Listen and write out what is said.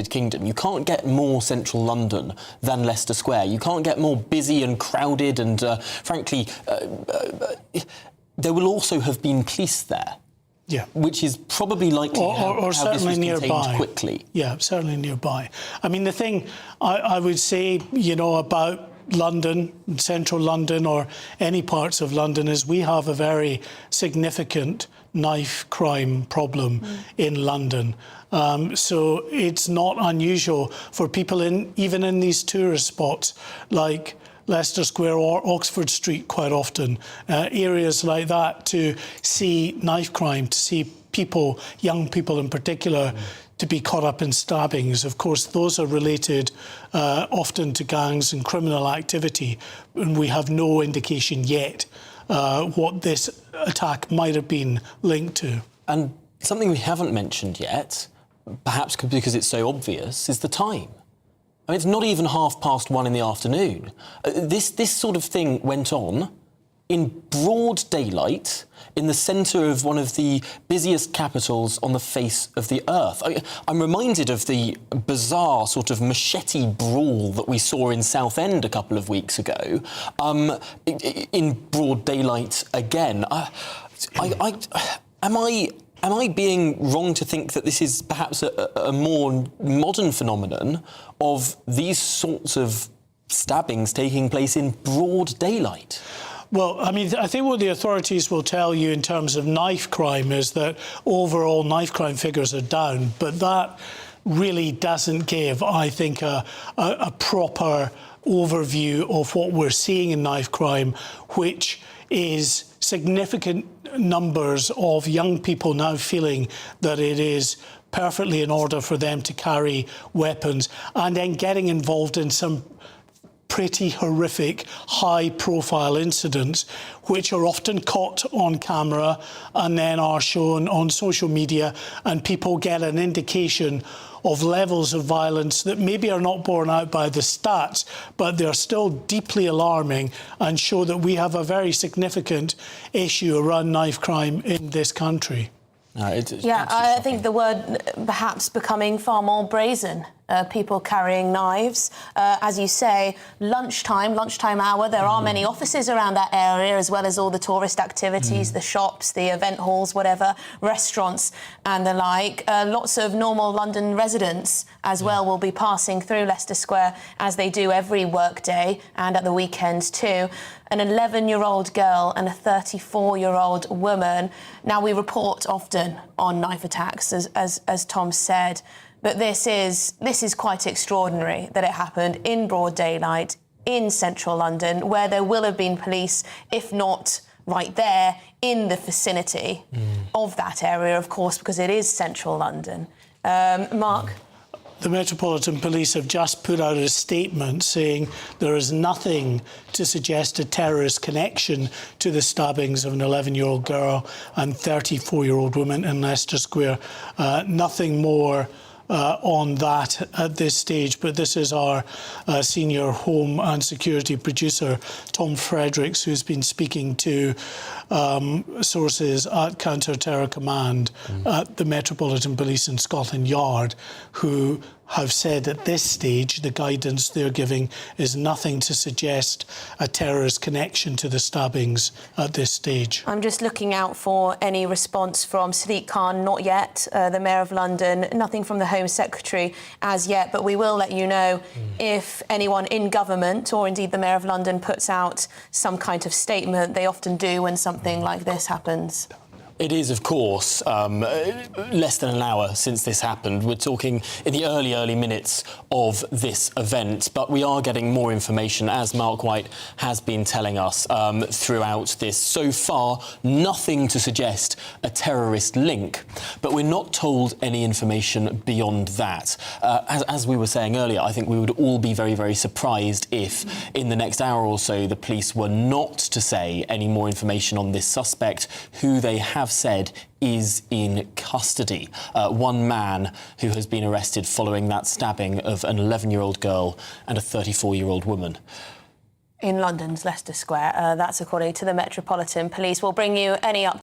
Kingdom. You can't get more central London than Leicester Square. You can't get more busy and crowded and, frankly, there will also have been police there. Yeah, which is probably likely or certainly nearby. Quickly. Yeah, certainly nearby. I mean, the thing I would say, you know, about London, central London, or any parts of London, is we have a very significant knife crime problem in London. So it's not unusual for people even in these tourist spots like Leicester Square or Oxford Street quite often, areas like that, to see knife crime, to see people, young people in particular, to be caught up in stabbings. Of course, those are related often to gangs and criminal activity, and we have no indication yet what this attack might have been linked to. And something we haven't mentioned yet, perhaps because it's so obvious, is the time. I mean, it's not even 1:30 in the afternoon. This sort of thing went on in broad daylight in the centre of one of the busiest capitals on the face of the earth. I'm reminded of the bizarre sort of machete brawl that we saw in Southend a couple of weeks ago, in broad daylight again. Am I being wrong to think that this is perhaps a more modern phenomenon of these sorts of stabbings taking place in broad daylight? Well, I mean, I think what the authorities will tell you in terms of knife crime is that overall knife crime figures are down, but that really doesn't give, I think, a proper overview of what we're seeing in knife crime, which is significant numbers of young people now feeling that it is perfectly in order for them to carry weapons, and then getting involved in some pretty horrific, high-profile incidents, which are often caught on camera and then are shown on social media, and people get an indication of levels of violence that maybe are not borne out by the stats, but they're still deeply alarming and show that we have a very significant issue around knife crime in this country. Yeah, I think the word perhaps becoming far more brazen. People carrying knives. As you say, lunchtime hour, there are many offices around that area, as well as all the tourist activities, the shops, the event halls, whatever, restaurants and the like. Lots of normal London residents as well will be passing through Leicester Square, as they do every workday and at the weekends too. An 11-year-old girl and a 34-year-old woman. Now, we report often on knife attacks, as Tom said, but this is quite extraordinary that it happened in broad daylight in central London, where there will have been police, if not right there in the vicinity of that area, of course, because it is central London. Mark? The Metropolitan Police have just put out a statement saying there is nothing to suggest a terrorist connection to the stabbings of an 11-year-old girl and 34-year-old woman in Leicester Square. Nothing more on that at this stage, but this is our senior home and security producer, Tom Fredericks, who's been speaking to sources at Counter-Terror Command at the Metropolitan Police in Scotland Yard, who have said at this stage the guidance they're giving is nothing to suggest a terrorist connection to the stabbings at this stage. I'm just looking out for any response from Sadiq Khan. Not yet. The Mayor of London, nothing from the Home Secretary as yet, but we will let you know if anyone in government, or indeed the Mayor of London, puts out some kind of statement. They often do when something like this happens. It is, of course, less than an hour since this happened. We're talking in the early minutes of this event, but we are getting more information, as Mark White has been telling us throughout this. So far, nothing to suggest a terrorist link, but we're not told any information beyond that. As we were saying earlier, I think we would all be very, very surprised if, in the next hour or so, the police were not to say any more information on this suspect, who they have said is in custody. One man who has been arrested following that stabbing of an 11-year-old girl and a 34-year-old woman. In London's Leicester Square. That's according to the Metropolitan Police. We'll bring you any updates.